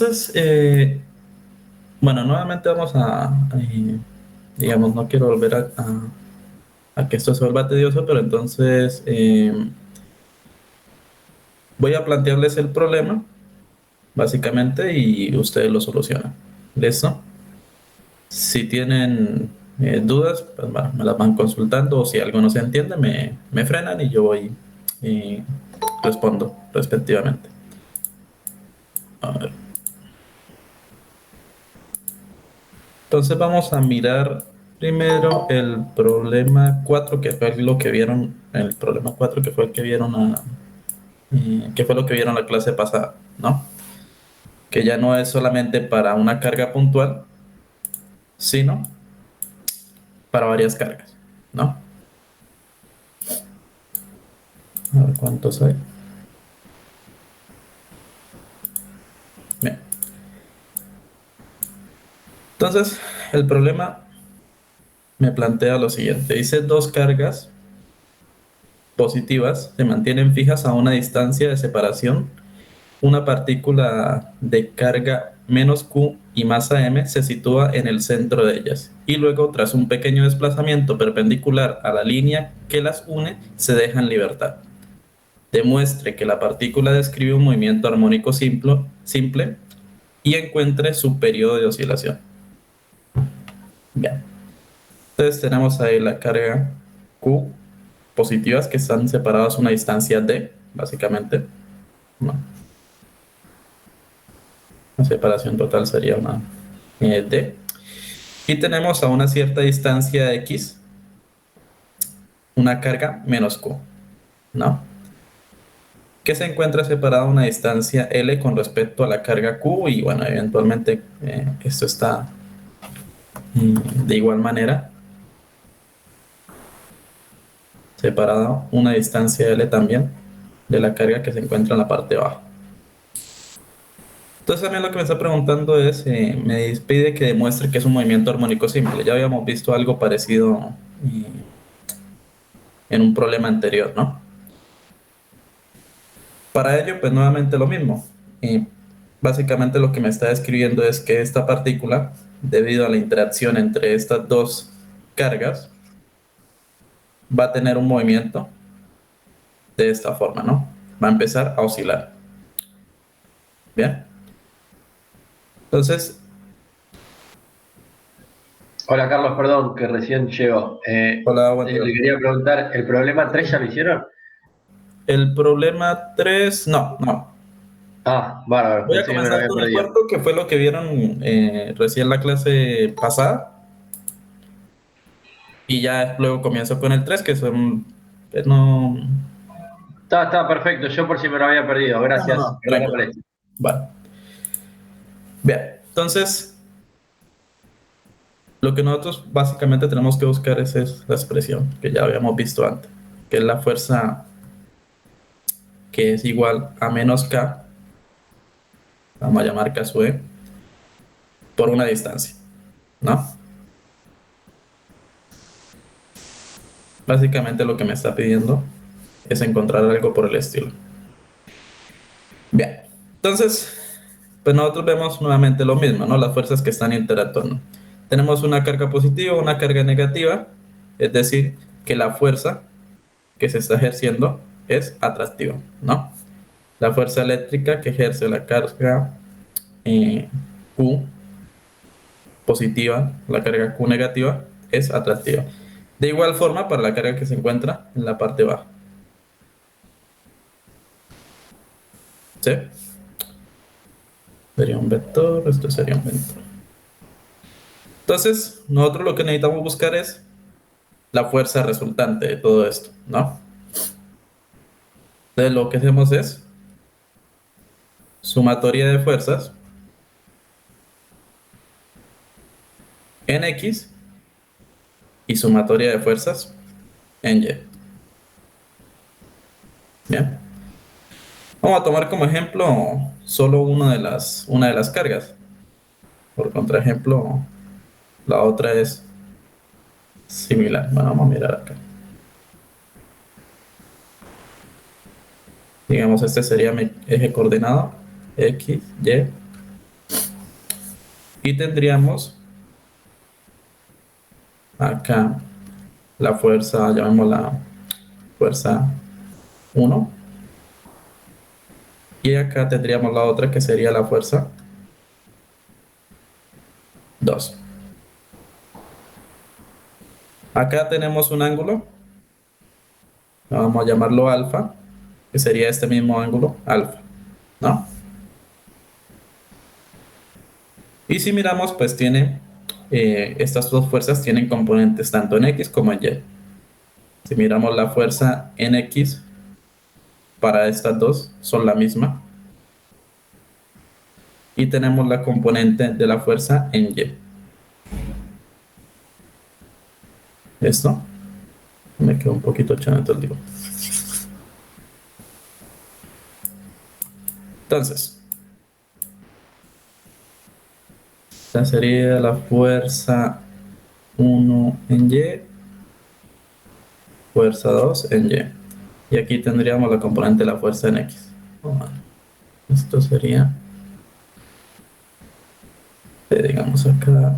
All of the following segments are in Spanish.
Entonces, bueno, nuevamente vamos digamos, no quiero volver a que esto se vuelva tedioso, pero entonces voy a plantearles el problema, básicamente, y ustedes lo solucionan. ¿Listo? Si tienen dudas, pues bueno, me las van consultando, o si algo no se entiende, me frenan y yo voy y respondo respectivamente. A ver. Entonces vamos a mirar primero el problema 4 que fue lo que vieron, el problema 4 que fue el que vieron que fue lo que vieron la clase pasada, ¿no? Que ya no es solamente para una carga puntual, sino para varias cargas, ¿no? A ver cuántos hay. Bien. Entonces, el problema me plantea lo siguiente. Dice dos cargas positivas se mantienen fijas a una distancia de separación. Una partícula de carga menos Q y masa m se sitúa en el centro de ellas y luego, tras un pequeño desplazamiento perpendicular a la línea que las une, se deja en libertad. Demuestre que la partícula describe un movimiento armónico simple y encuentre su periodo de oscilación. Bien. Entonces tenemos ahí la carga Q positivas que están separadas a una distancia d, básicamente, ¿no? La separación total sería una d. Y tenemos a una cierta distancia x una carga menos q, ¿no? Que se encuentra separada a una distancia L con respecto a la carga Q y bueno, eventualmente esto está de igual manera separada una distancia L también de la carga que se encuentra en la parte baja. Entonces también lo que me está preguntando es, me pide que demuestre que es un movimiento armónico simple. Ya habíamos visto algo parecido en un problema anterior, ¿no? Para ello, pues nuevamente lo mismo. Básicamente lo que me está describiendo es que esta partícula, debido a la interacción entre estas dos cargas, va a tener un movimiento de esta forma, ¿no? Va a empezar a oscilar. Bien. Entonces, Hola Carlos, perdón, que recién llegó. hola, buen día. Le quería preguntar, ¿el problema 3 ya lo hicieron? El problema 3, no, no. Ah, bárbaro, Voy a pensé que me lo comenzar había con el perdido. cuarto, que fue lo que vieron recién la clase pasada, y ya luego comienzo con el 3, que son, no, Está perfecto, yo por si me lo había perdido, gracias, no, perdón por tranquilo. esto. Vale. Bien, entonces, lo que nosotros básicamente tenemos que buscar es la expresión que ya habíamos visto antes, que es la fuerza que es igual a menos K, vamos a llamar K sub E, por una distancia, ¿no? Básicamente lo que me está pidiendo es encontrar algo por el estilo. Bien, entonces, pues nosotros vemos nuevamente lo mismo, ¿no? Las fuerzas que están interactuando. Tenemos una carga positiva, una carga negativa, es decir, que la fuerza que se está ejerciendo es atractiva, ¿no? La fuerza eléctrica que ejerce la carga Q positiva, la carga Q negativa, es atractiva. De igual forma para la carga que se encuentra en la parte baja. ¿Sí? Sería un vector, esto sería un vector. Entonces, nosotros lo que necesitamos buscar es la fuerza resultante de todo esto, ¿no? Entonces, lo que hacemos es sumatoria de fuerzas en X y sumatoria de fuerzas en Y. Bien. Vamos a tomar como ejemplo solo una de las cargas. Por contraejemplo, la otra es similar. Bueno, vamos a mirar acá. Digamos, este sería mi eje coordenado, X, Y. Y tendríamos acá la fuerza, llamémosla fuerza 1. Y acá tendríamos la otra que sería la fuerza 2. Acá tenemos un ángulo, vamos a llamarlo alfa, que sería este mismo ángulo, alfa, ¿no? Y si miramos, pues tiene, estas dos fuerzas tienen componentes tanto en X como en Y. Si miramos la fuerza en X para estas dos, son la misma. Y tenemos la componente de la fuerza en Y. ¿Esto? Me quedó un poquito chato el dibujo. Entonces, esta sería la fuerza 1 en Y, fuerza 2 en Y. Y aquí tendríamos la componente de la fuerza en X. Esto sería, digamos acá,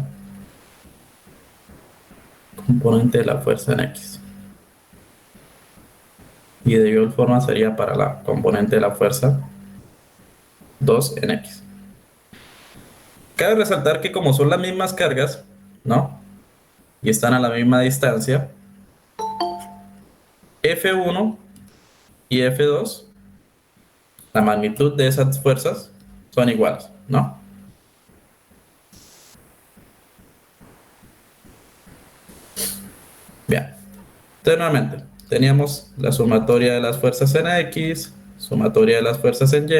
componente de la fuerza en X. Y de igual forma sería para la componente de la fuerza 2 en X. Cabe resaltar que como son las mismas cargas, ¿no? Y están a la misma distancia, F1 y F2, la magnitud de esas fuerzas son iguales, ¿no? Bien. Entonces, nuevamente, teníamos la sumatoria de las fuerzas en X, sumatoria de las fuerzas en Y.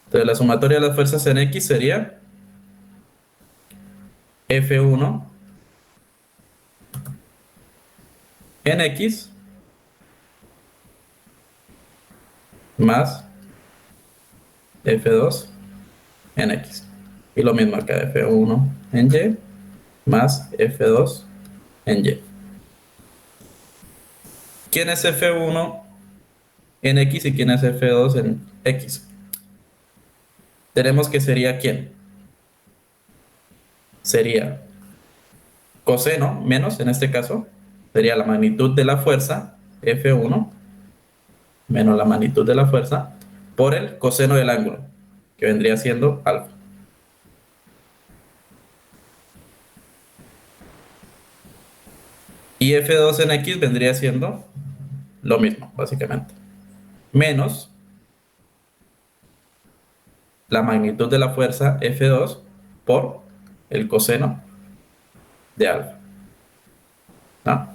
Entonces, la sumatoria de las fuerzas en X sería F1 en X más F2 en X. Y lo mismo acá, F1 en Y más F2 en Y. ¿Quién es F1 en X y quién es F2 en X? Tenemos que sería ¿quién? Sería coseno menos, en este caso, sería la magnitud de la fuerza, F1, menos la magnitud de la fuerza, por el coseno del ángulo, que vendría siendo alfa. Y F2 en X vendría siendo lo mismo, básicamente. Menos la magnitud de la fuerza F2 por el coseno de alfa, ¿no?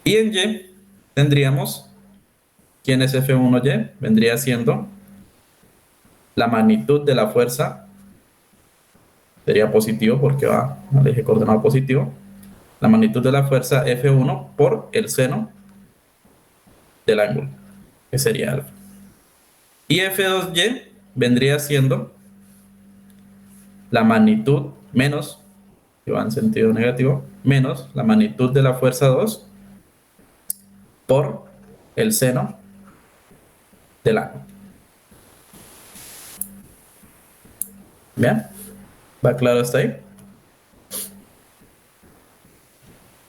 Y en Y tendríamos, ¿quién es F1Y? Vendría siendo la magnitud de la fuerza, sería positivo porque va al eje coordenado positivo, la magnitud de la fuerza F1 por el seno del ángulo, que sería alfa. Y F2Y vendría siendo la magnitud menos, que va en sentido negativo, menos la magnitud de la fuerza 2 por el seno del ángulo. ¿Bien? ¿Va claro hasta ahí?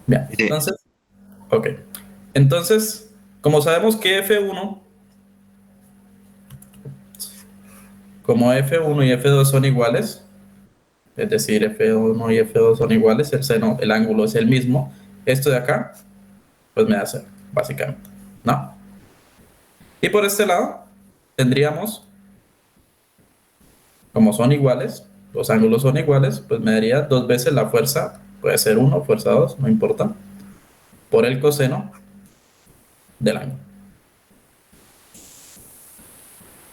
Bien, Sí. entonces, ok. Entonces, como sabemos que F1, como F1 y F2 son iguales, es decir, F1 y F2 son iguales, el seno, el ángulo es el mismo, esto de acá, pues me da cero, básicamente, ¿no? Y por este lado, tendríamos, como son iguales, los ángulos son iguales, pues me daría dos veces la fuerza, puede ser 1, fuerza 2, no importa, por el coseno del ángulo.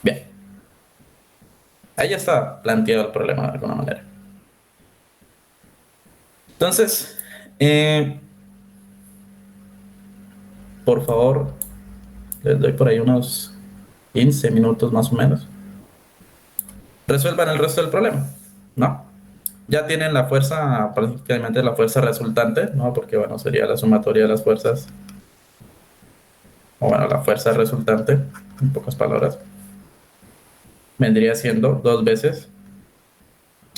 Bien, ahí ya está planteado el problema de alguna manera. Entonces, por favor, les doy por ahí unos 15 minutos más o menos. Resuelvan el resto del problema, ¿no? Ya tienen la fuerza, prácticamente la fuerza resultante, ¿no? Porque, bueno, sería la sumatoria de las fuerzas, o bueno, la fuerza resultante, en pocas palabras, vendría siendo dos veces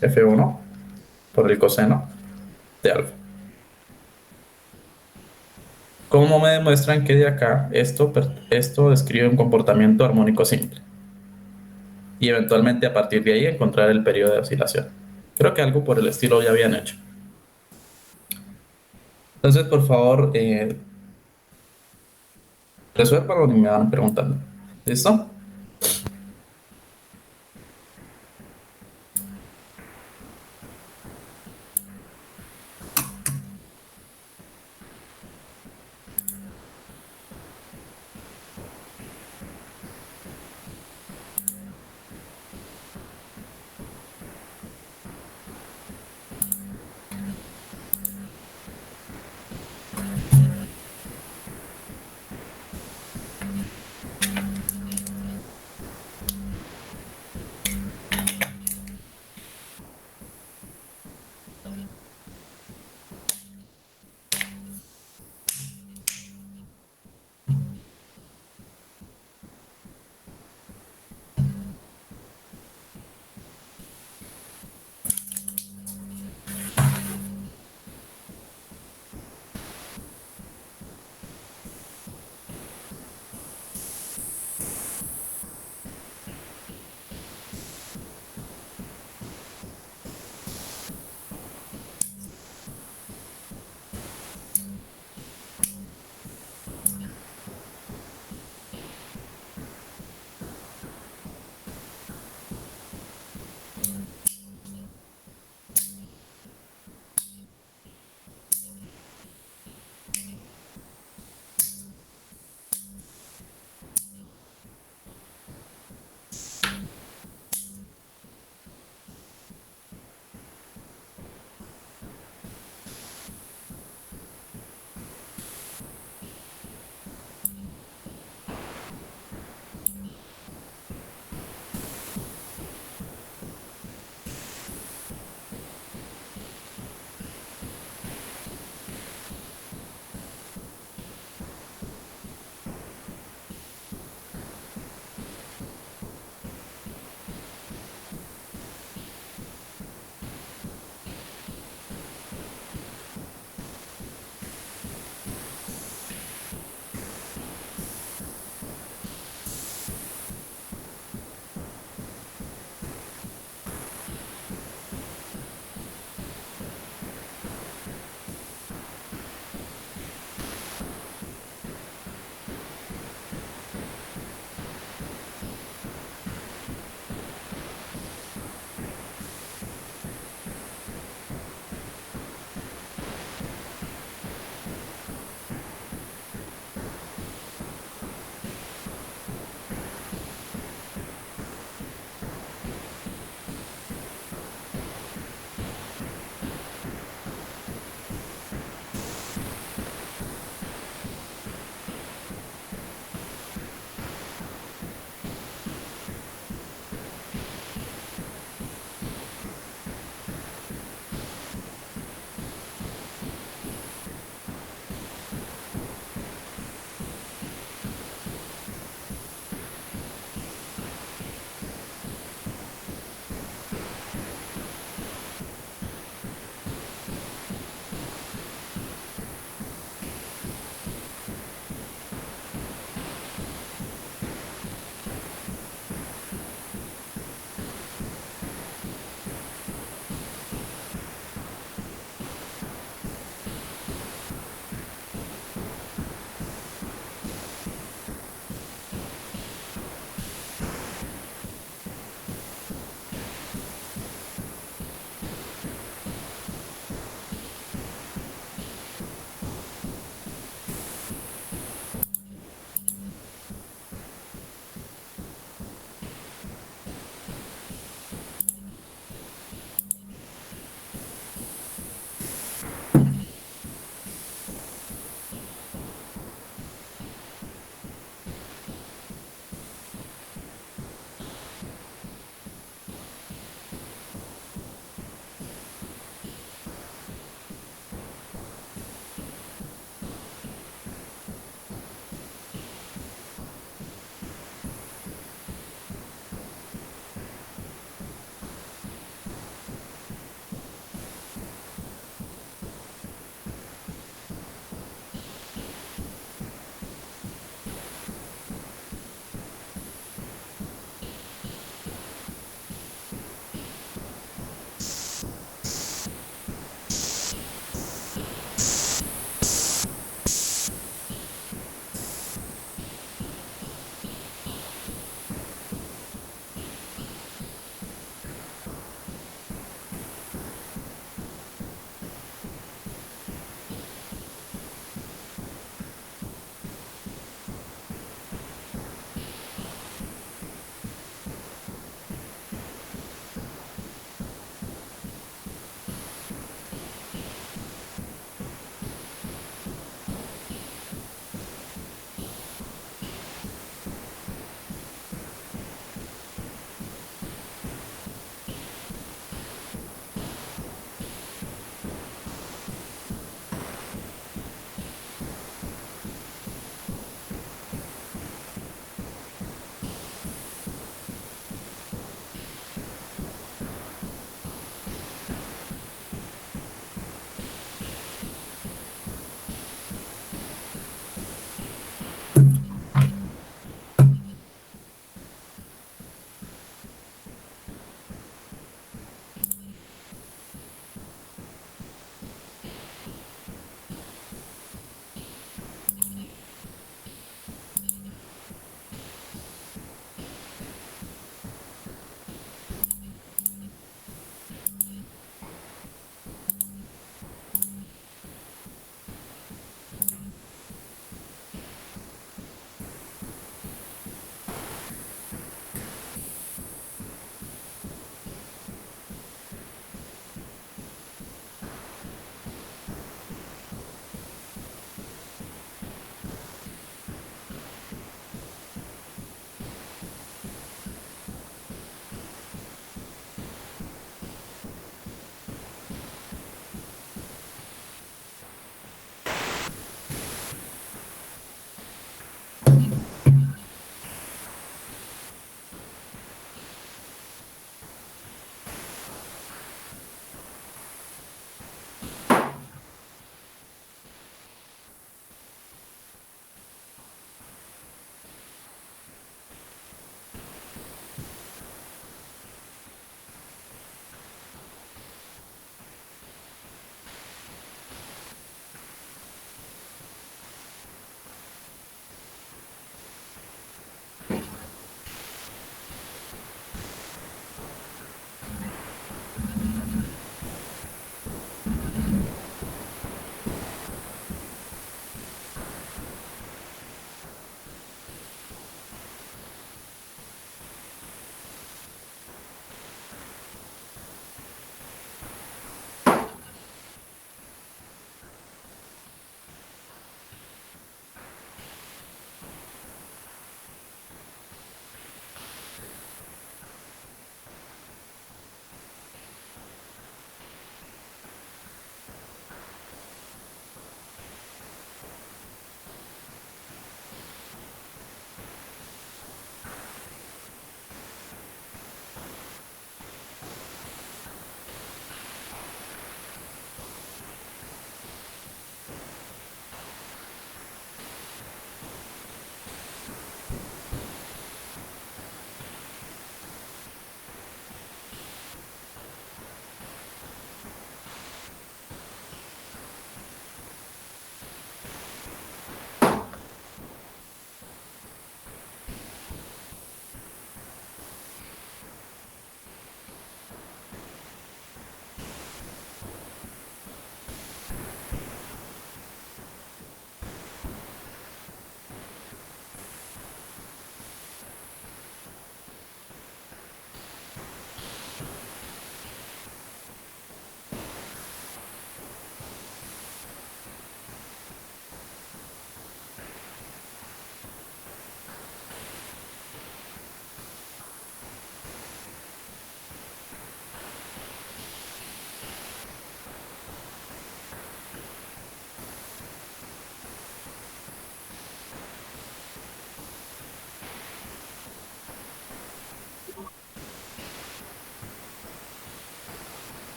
F1 por el coseno de alfa. ¿Cómo me demuestran que de acá esto describe un comportamiento armónico simple? Y eventualmente a partir de ahí encontrar el periodo de oscilación. Creo que algo por el estilo ya habían hecho. Entonces, por favor, resuélvanlo y me van preguntando. ¿Listo?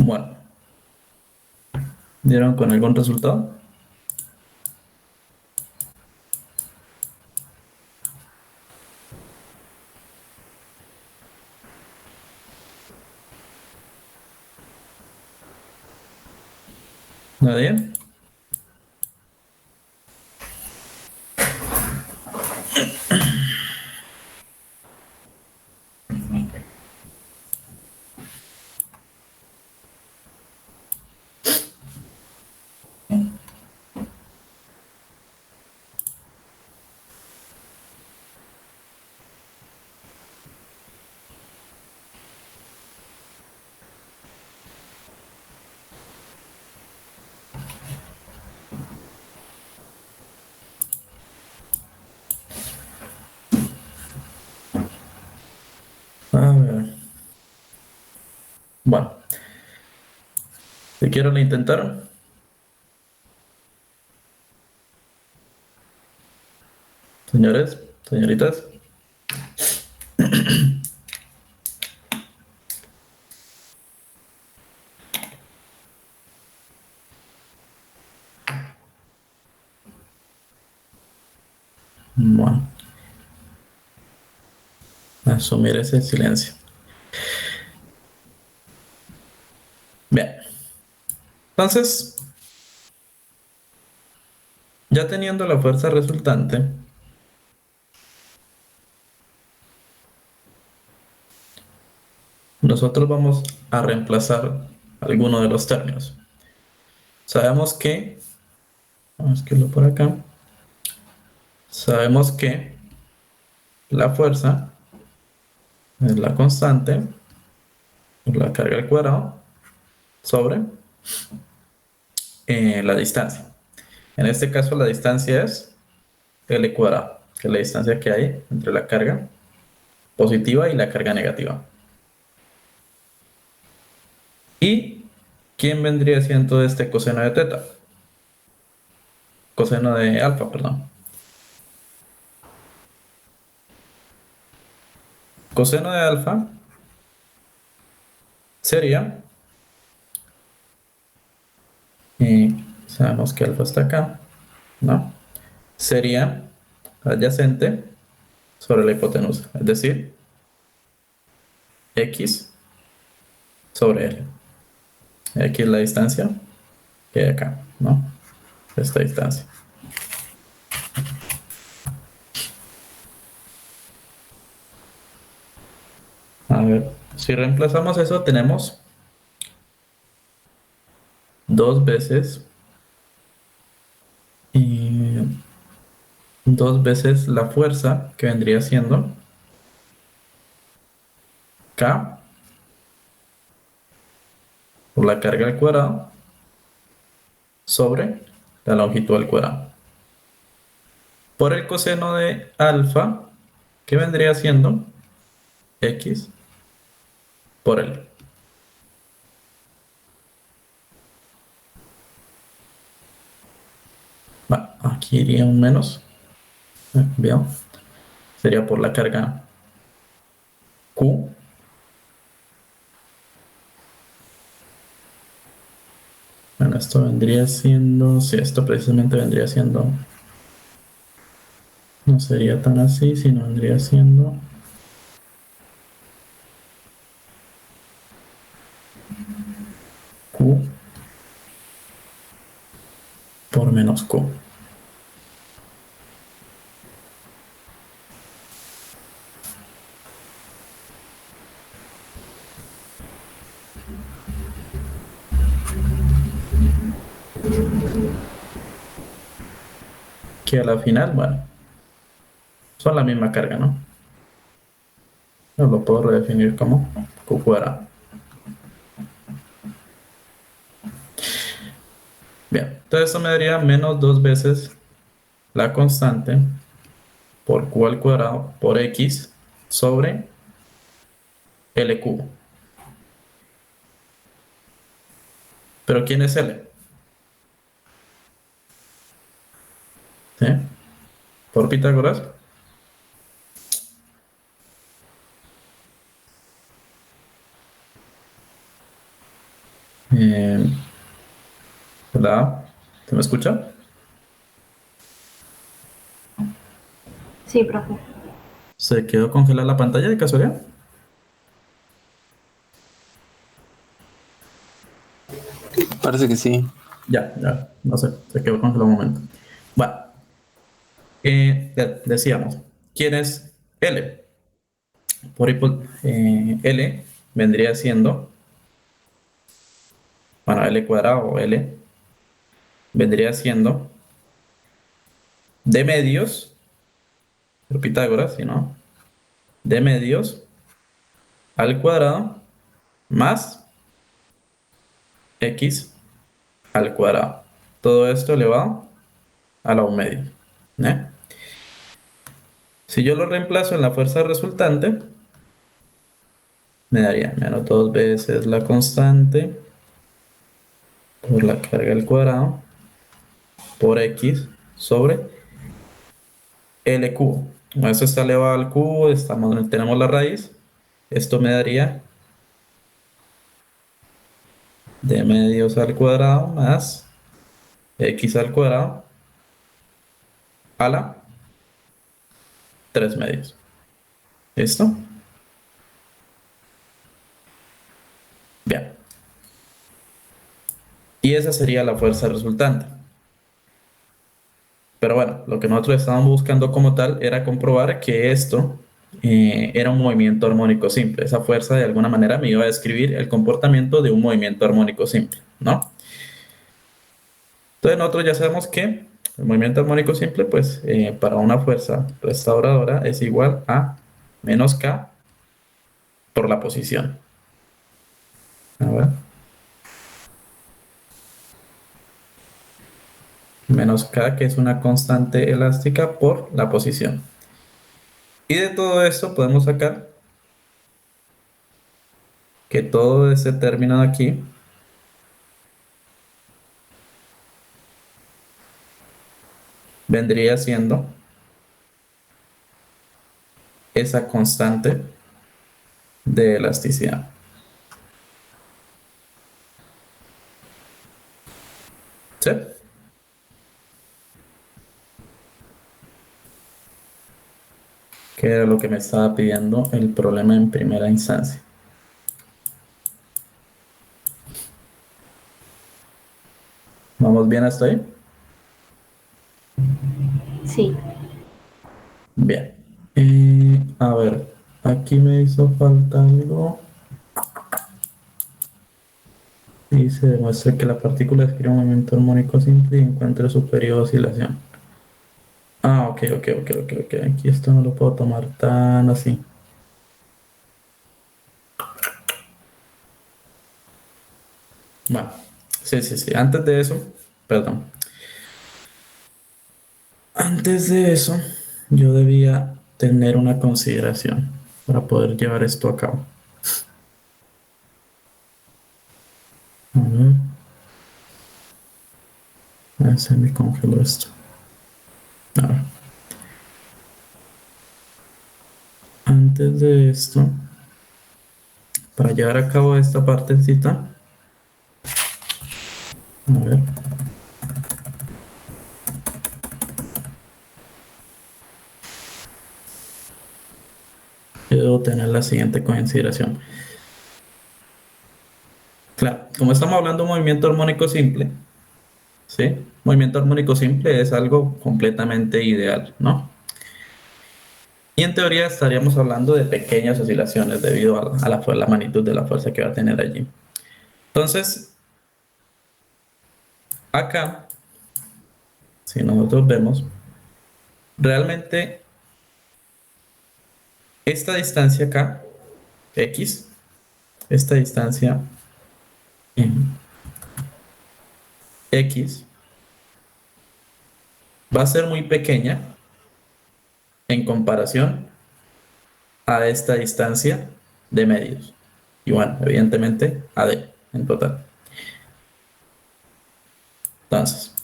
Bueno, ¿dieron con algún resultado? ¿Nadie? A ver. Bueno, si quieren intentar. Señores, señoritas. Bueno, asumir ese silencio. Bien, entonces, ya teniendo la fuerza resultante, nosotros vamos a reemplazar alguno de los términos. Sabemos que, vamos a escribirlo por acá, sabemos que la fuerza es la constante, la carga al cuadrado, sobre la distancia. En este caso la distancia es L cuadrado, que es la distancia que hay entre la carga positiva y la carga negativa. ¿Y quién vendría siendo este coseno de teta? Coseno de alfa, perdón. Coseno de alfa sería, sabemos que alfa está acá, ¿no? Sería adyacente sobre la hipotenusa, es decir, x sobre L. X es la distancia que hay acá, ¿no? Esta distancia. A ver, si reemplazamos eso, tenemos dos veces y dos veces la fuerza que vendría siendo K por la carga al cuadrado sobre la longitud al cuadrado. Por el coseno de alfa, que vendría siendo X por L. Va, aquí iría un menos. Bien. Sería por la carga Q. Bueno, esto vendría siendo, si esto precisamente vendría siendo, no sería tan así, sino vendría siendo Q por menos Q. Que a la final, bueno, son la misma carga, ¿no? Yo lo puedo redefinir como Q cuadrado. Bien, entonces eso me daría menos dos veces la constante por Q al cuadrado por X sobre L cubo. ¿Pero quién es L? ¿Sí? ¿Por Pitágoras? Hola, ¿te me escucha? Sí, profe. ¿Se quedó congelada la pantalla de casualidad? Parece que sí. Ya, no sé, se quedó congelado un momento. Bueno, decíamos, ¿quién es L? L vendría siendo, bueno, L cuadrado o L vendría siendo de medios, por Pitágoras, si no, de medios al cuadrado más x al cuadrado. Todo esto elevado a la un medio. ¿Eh? Si yo lo reemplazo en la fuerza resultante, me daría menos dos veces la constante por la carga al cuadrado por x sobre L cubo. Como esto está elevado al cubo, tenemos la raíz. Esto me daría de medios al cuadrado más x al cuadrado a la 3 medios. ¿Listo? Bien. Y esa sería la fuerza resultante. Pero bueno, lo que nosotros estábamos buscando como tal era comprobar que esto era un movimiento armónico simple. Esa fuerza de alguna manera me iba a describir el comportamiento de un movimiento armónico simple, ¿no? Entonces nosotros ya sabemos que el movimiento armónico simple, pues para una fuerza restauradora es igual a menos K por la posición. A ver. Menos K, que es una constante elástica por la posición. Y de todo esto podemos sacar que todo ese término de aquí vendría siendo esa constante de elasticidad. ¿Sí? Que era lo que me estaba pidiendo el problema en primera instancia. ¿Vamos bien hasta ahí? Sí. Bien. A ver, aquí me hizo falta algo. Y se demuestra que la partícula describe un movimiento armónico simple y encuentra su periodo de oscilación. Ah, ok. Aquí esto no lo puedo tomar tan así. Bueno, sí. Antes de eso, perdón. Antes de eso, yo debía tener una consideración para poder llevar esto a cabo. A ver, se me congeló esto. A ver. Antes de esto, para llevar a cabo esta partecita, a ver, yo debo tener la siguiente consideración. Claro, como estamos hablando de un movimiento armónico simple, ¿sí? Movimiento armónico simple es algo completamente ideal, ¿no? Y en teoría estaríamos hablando de pequeñas oscilaciones debido a la magnitud de la fuerza que va a tener allí. Entonces, acá, si nosotros vemos, realmente esta distancia acá, X, esta distancia X, va a ser muy pequeña en comparación a esta distancia de medios. Y bueno, evidentemente AD en total. Entonces,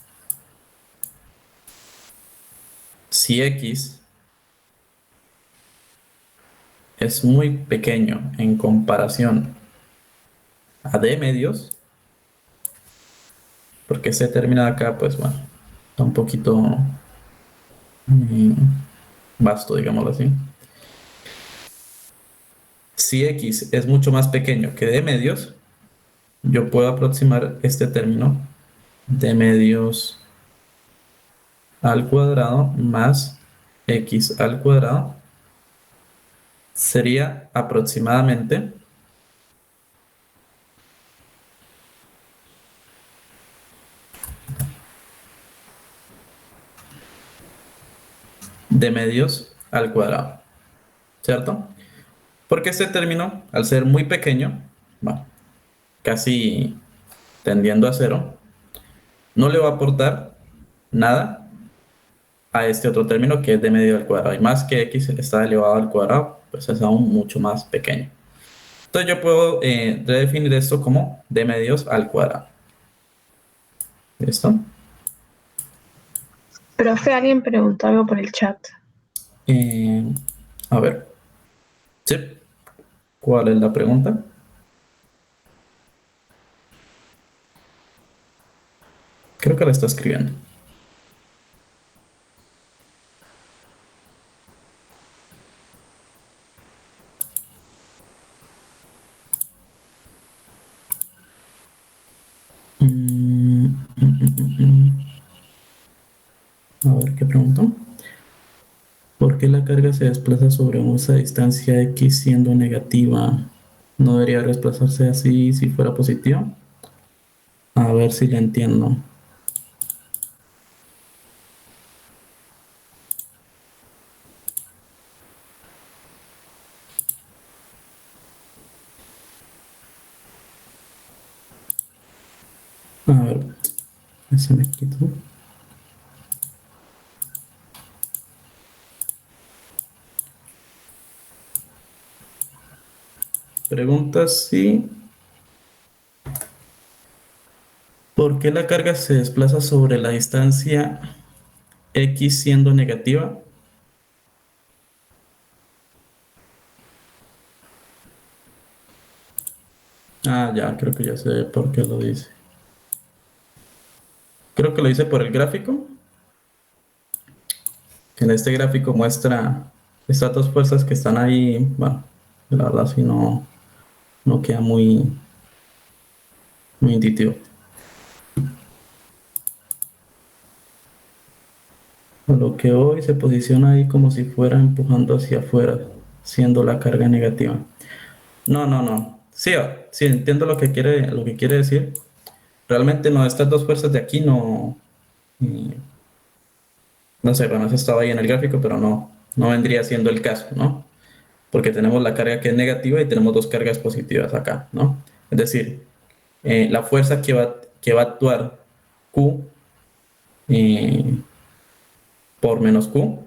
si X es muy pequeño en comparación a D medios, porque este término de acá, pues bueno, está un poquito mm, vasto, digámoslo así. Si x es mucho más pequeño que d medios, yo puedo aproximar este término d medios al cuadrado más x al cuadrado sería aproximadamente d medios al cuadrado, ¿cierto? Porque este término, al ser muy pequeño, va casi tendiendo a cero, no le va a aportar nada a este otro término que es d medio al cuadrado. Y más que x está elevado al cuadrado, pues es aún mucho más pequeño. Entonces yo puedo redefinir esto como d medios al cuadrado. ¿Listo? Profe, alguien preguntó algo por el chat. Eh, a ver. Sí. ¿Cuál es la pregunta? Creo que la está escribiendo. A ver, ¿qué preguntó? ¿Por qué la carga se desplaza sobre esa distancia x siendo negativa? ¿No debería desplazarse así si fuera positiva? A ver si la entiendo. A ver, se me quitó. Pregunta si ¿por qué la carga se desplaza sobre la distancia x siendo negativa? Ah, ya, creo que ya sé por qué lo dice. Creo que lo dice por el gráfico. Que en este gráfico muestra estas dos fuerzas que están ahí. Bueno, la verdad sí no queda muy intuitivo. A lo que hoy se posiciona ahí como si fuera empujando hacia afuera, siendo la carga negativa. No. Sí, sí, entiendo lo que quiere decir. Realmente no, estas dos fuerzas de aquí no. No sé, bueno, eso estaba ahí en el gráfico, pero no vendría siendo el caso, ¿no? Porque tenemos la carga que es negativa y tenemos dos cargas positivas acá, ¿no? Es decir, la fuerza que va a actuar Q eh, por menos Q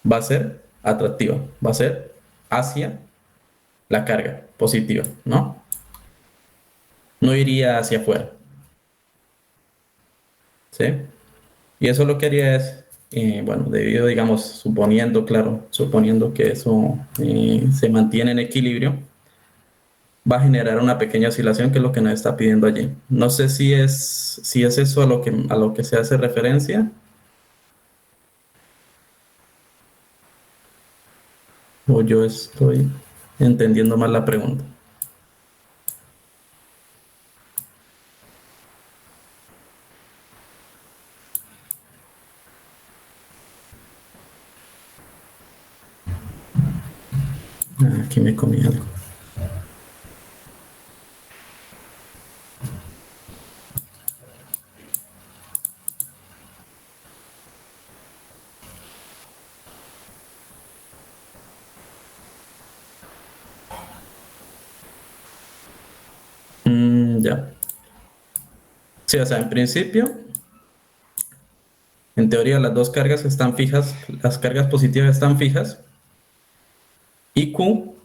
va a ser atractiva, va a ser hacia la carga positiva, ¿no? No iría hacia afuera, ¿sí? Y eso lo que haría es, bueno, debido, digamos, suponiendo, claro, suponiendo que eso se mantiene en equilibrio, va a generar una pequeña oscilación que es lo que nos está pidiendo allí. No sé si es eso a lo que se hace referencia o yo estoy entendiendo mal la pregunta. Ah, aquí me comí algo. Ya. Sí, o sea, en principio, en teoría las dos cargas están fijas, las cargas positivas están fijas y Q,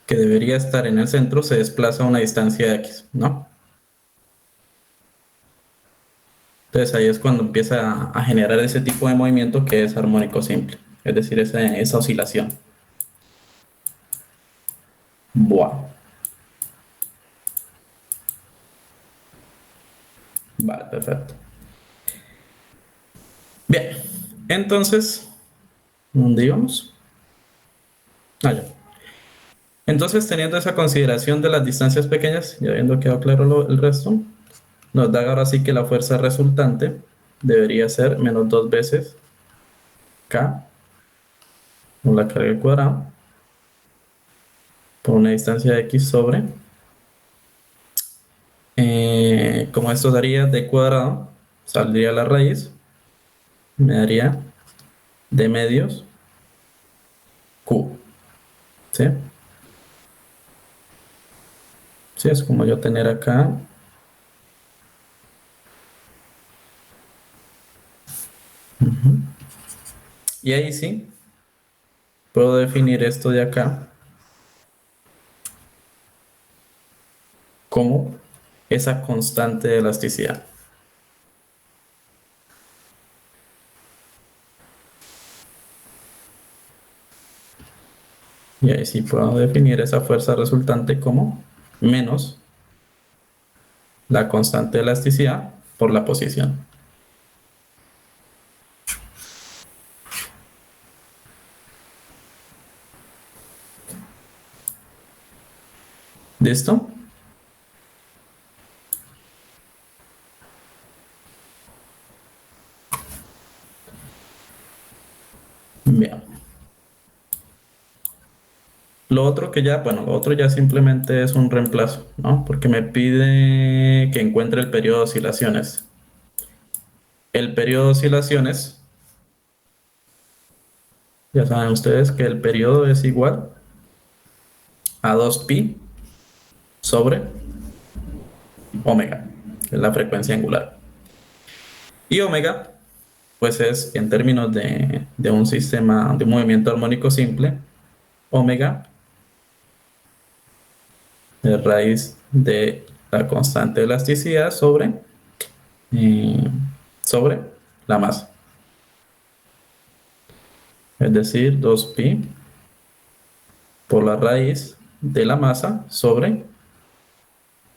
que debería estar en el centro, se desplaza a una distancia x, ¿no? Entonces ahí es cuando empieza a generar ese tipo de movimiento que es armónico simple, es decir, esa oscilación. Buah. Vale, perfecto. Bien, entonces, ¿dónde íbamos? Ah, ya. Entonces, teniendo esa consideración de las distancias pequeñas, ya habiendo quedado claro el resto, nos da ahora sí que la fuerza resultante debería ser menos 2 veces K o la carga al cuadrado por una distancia de X sobre, como esto daría d cuadrado, saldría la raíz, me daría d medios Q, ¿sí? Sí, es como yo tener acá. Ujú. Y ahí sí, puedo definir esto de acá como esa constante de elasticidad. Y ahí sí puedo definir esa fuerza resultante como menos la constante de elasticidad por la posición. ¿Listo? Bien. Lo otro que ya, bueno, lo otro ya simplemente es un reemplazo, ¿no? Porque me pide que encuentre el periodo de oscilaciones. El periodo de oscilaciones, ya saben ustedes que el periodo es igual a 2pi sobre omega, que es la frecuencia angular. Y omega, pues es en términos de un sistema de movimiento armónico simple, omega es raíz de la constante de elasticidad eh, sobre la masa. Es decir, 2pi por la raíz de la masa sobre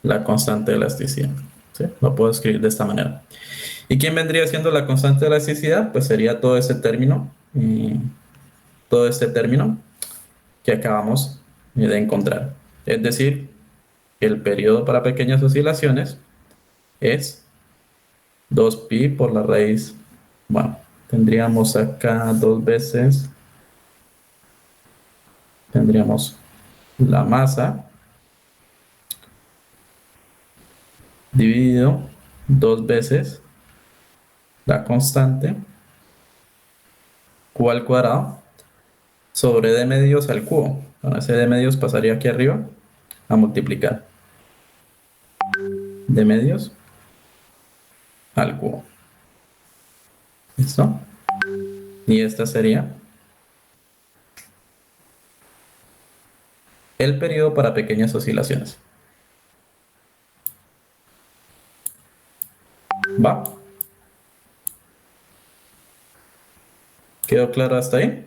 la constante de elasticidad. ¿Sí? Lo puedo escribir de esta manera. ¿Y quién vendría siendo la constante de elasticidad? Pues sería todo este término que acabamos de encontrar. Es decir, el periodo para pequeñas oscilaciones es 2pi por la raíz. Bueno, tendríamos acá 2 veces, tendríamos la masa dividido 2 veces la constante q al cuadrado sobre d medios al cubo. Bueno, ese d medios pasaría aquí arriba a multiplicar d medios al cubo. ¿Listo? Y esta sería el periodo para pequeñas oscilaciones. ¿Va? ¿Quedó claro hasta ahí?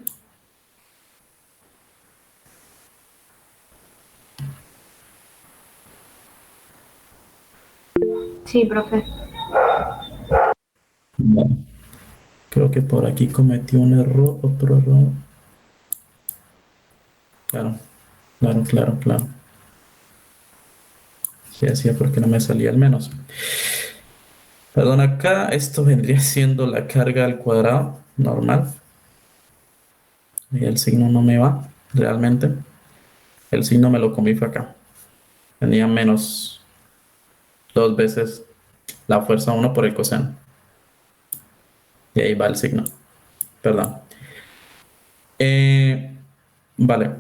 Sí, profe. Bueno, creo que por aquí cometí un error, otro error. Claro, claro, claro, claro. ¿Qué hacía? Porque no me salía al menos. Perdón, acá esto vendría siendo la carga al cuadrado normal. Y el signo no me va realmente. El signo me lo comí fue acá. Tenía menos 2 veces la fuerza 1 por el coseno. Y ahí va el signo. Perdón. Eh, vale.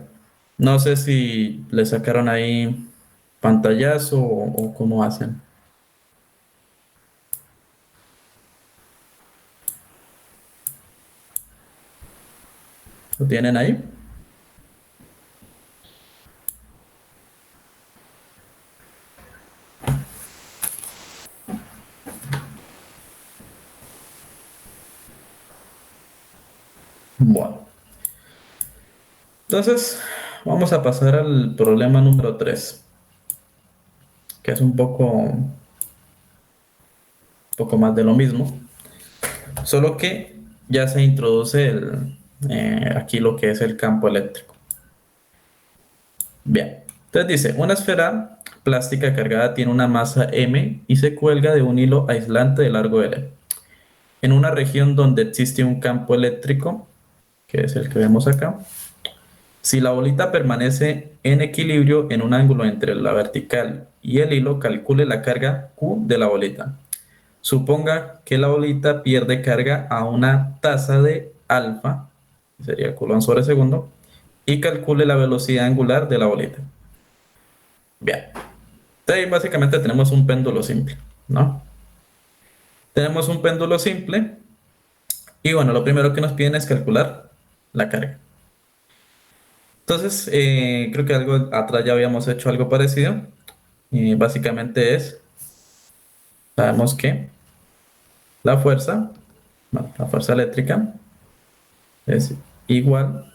No sé si le sacaron ahí pantallazo o cómo hacen. ¿Lo tienen ahí? Bueno. Entonces, vamos a pasar al problema número 3, que es un poco poco más de lo mismo, solo que ya se introduce aquí lo que es el campo eléctrico. Bien, entonces dice, una esfera plástica cargada tiene una masa m y se cuelga de un hilo aislante de largo L. En una región donde existe un campo eléctrico, que es el que vemos acá, si la bolita permanece en equilibrio en un ángulo entre la vertical y el hilo, calcule la carga Q de la bolita. Suponga que la bolita pierde carga a una tasa de alfa, sería coulomb sobre segundo, y calcule la velocidad angular de la bolita. Bien. Entonces, básicamente tenemos un péndulo simple, ¿no? Tenemos un péndulo simple y bueno, lo primero que nos piden es calcular la carga. Entonces, creo que algo atrás ya habíamos hecho algo parecido. Básicamente sabemos que la fuerza, bueno, la fuerza eléctrica es igual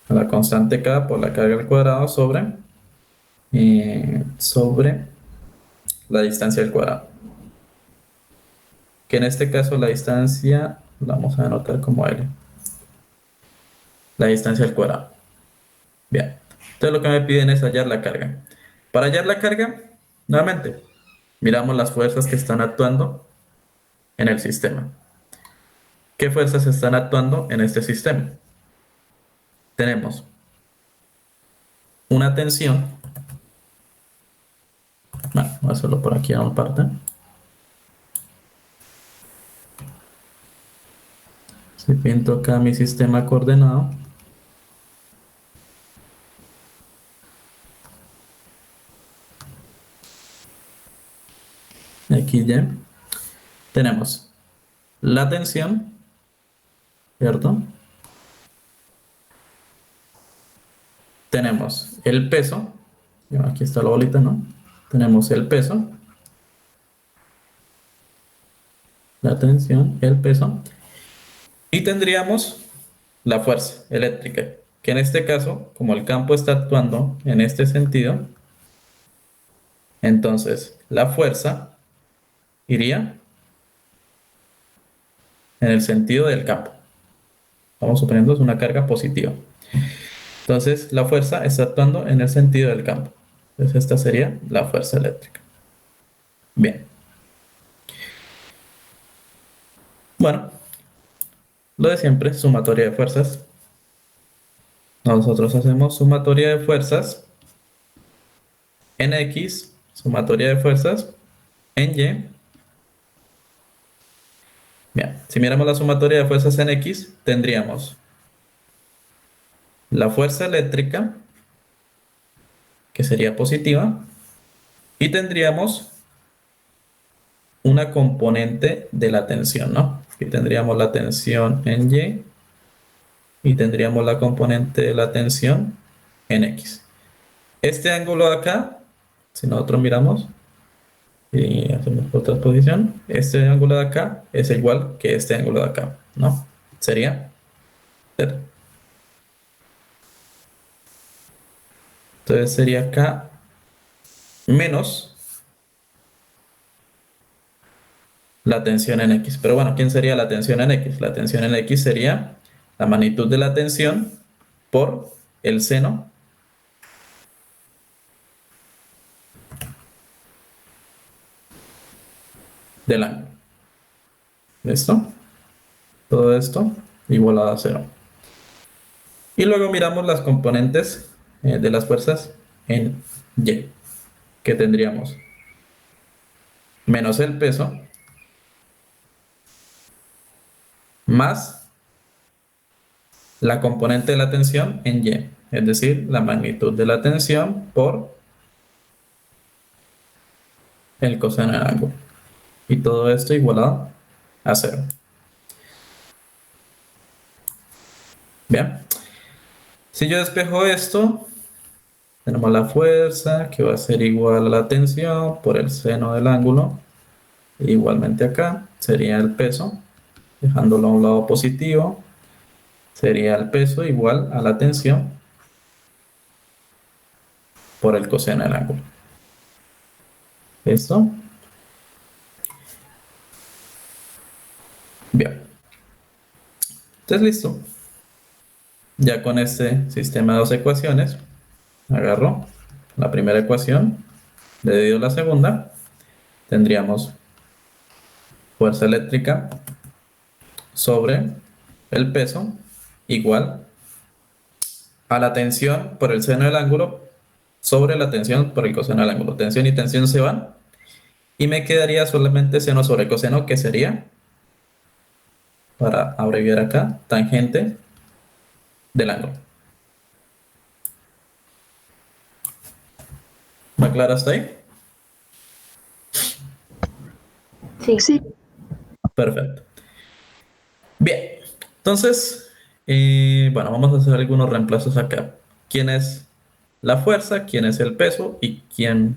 a la constante K por la carga al cuadrado sobre la distancia al cuadrado. Que en este caso la distancia la vamos a anotar como L. La distancia al cuadrado. Bien. Entonces lo que me piden es hallar la carga. Para hallar la carga, nuevamente, miramos las fuerzas que están actuando en el sistema. ¿Qué fuerzas están actuando en este sistema? Tenemos una tensión. Bueno, voy a hacerlo por aquí a una parte. Si pinto acá mi sistema coordenado, aquí ya tenemos la tensión, ¿cierto? Tenemos el peso, aquí está la bolita, ¿no? Tenemos el peso, la tensión, el peso, y tendríamos la fuerza eléctrica, que en este caso, como el campo está actuando en este sentido, entonces la fuerza iría en el sentido del campo. Estamos suponiendo es una carga positiva. Entonces la fuerza está actuando en el sentido del campo. Entonces esta sería la fuerza eléctrica. Bien. Bueno, lo de siempre, sumatoria de fuerzas. Nosotros hacemos sumatoria de fuerzas en X, sumatoria de fuerzas en Y. Bien, si miramos la sumatoria de fuerzas en X, tendríamos la fuerza eléctrica, que sería positiva, y tendríamos una componente de la tensión, ¿no? Aquí tendríamos la tensión en Y y tendríamos la componente de la tensión en X. Este ángulo de acá, si nosotros miramos y hacemos otra posición, este ángulo de acá es igual que este ángulo de acá, ¿no? Sería Z. Entonces sería acá menos la tensión en X. Pero bueno, ¿quién sería la tensión en X? La tensión en X sería la magnitud de la tensión por el seno del ángulo. ¿Listo? Todo esto igualado a 0. Y luego miramos las componentes de las fuerzas en Y, que tendríamos menos el peso más la componente de la tensión en Y, es decir, la magnitud de la tensión por el coseno del ángulo. Y todo esto igualado a 0. Bien. Si yo despejo esto, tenemos la fuerza que va a ser igual a la tensión por el seno del ángulo. Igualmente acá sería el peso, dejándolo a un lado positivo, sería el peso igual a la tensión por el coseno del ángulo. ¿Listo? Bien. Entonces, listo. Ya con este sistema de dos ecuaciones, agarro la primera ecuación, le divido la segunda, tendríamos fuerza eléctrica sobre el peso igual a la tensión por el seno del ángulo sobre la tensión por el coseno del ángulo. Tensión y tensión se van y me quedaría solamente seno sobre coseno, que sería, para abreviar acá, tangente del ángulo. ¿Va claro hasta ahí? Sí. Sí. Perfecto. Bien, entonces, bueno, vamos a hacer algunos reemplazos acá. ¿Quién es la fuerza? ¿Quién es el peso? ¿Y quién?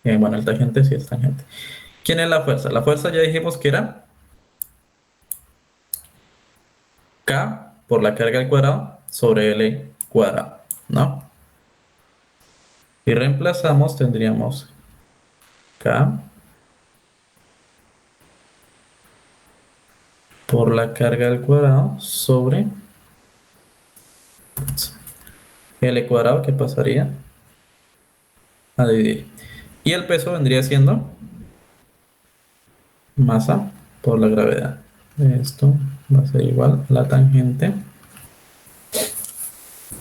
Bueno, el tangente sí es tangente. ¿Quién es la fuerza? La fuerza ya dijimos que era K por la carga al cuadrado sobre L cuadrado, ¿no? Y reemplazamos, tendríamos K por la carga al cuadrado sobre L cuadrado, que pasaría a dividir. Y el peso vendría siendo masa por la gravedad. Esto va a ser igual a la tangente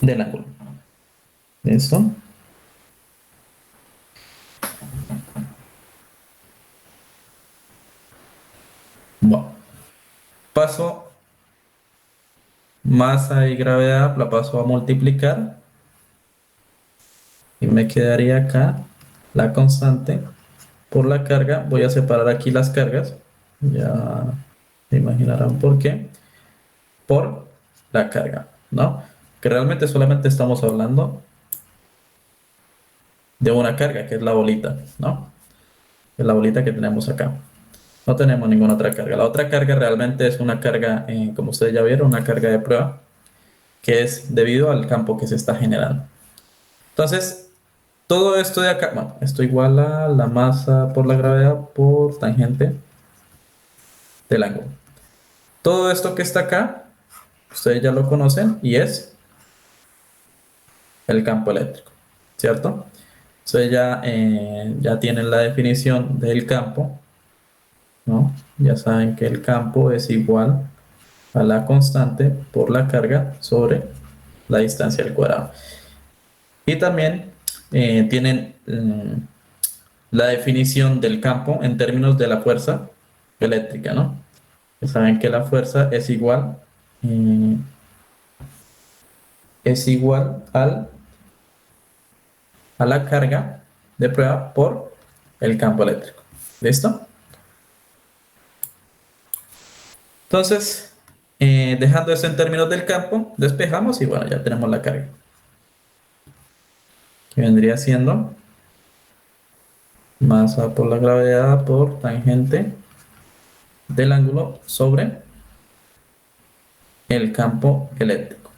del ángulo. ¿Listo? Bueno, paso masa y gravedad, la paso a multiplicar y me quedaría acá la constante por la carga. Voy a separar aquí las cargas, ya se imaginarán por qué, por la carga, ¿no? Que realmente solamente estamos hablando de una carga, que es la bolita, ¿no? Es la bolita que tenemos acá. No tenemos ninguna otra carga. La otra carga realmente es una carga, como ustedes ya vieron, una carga de prueba, que es debido al campo que se está generando. Entonces, todo esto de acá, bueno, esto igual a la masa por la gravedad por tangente del ángulo. Todo esto que está acá, ustedes ya lo conocen y es el campo eléctrico, ¿cierto? Ustedes ya tienen la definición del campo, ¿no? Ya saben que el campo es igual a la constante por la carga sobre la distancia al cuadrado. Y también tienen la definición del campo en términos de la fuerza eléctrica, ¿no? Ya saben que la fuerza eh, es igual a la carga de prueba por el campo eléctrico. ¿Listo? Entonces, dejando eso en términos del campo, despejamos y bueno, ya tenemos la carga. Que vendría siendo masa por la gravedad por tangente del ángulo sobre el campo eléctrico.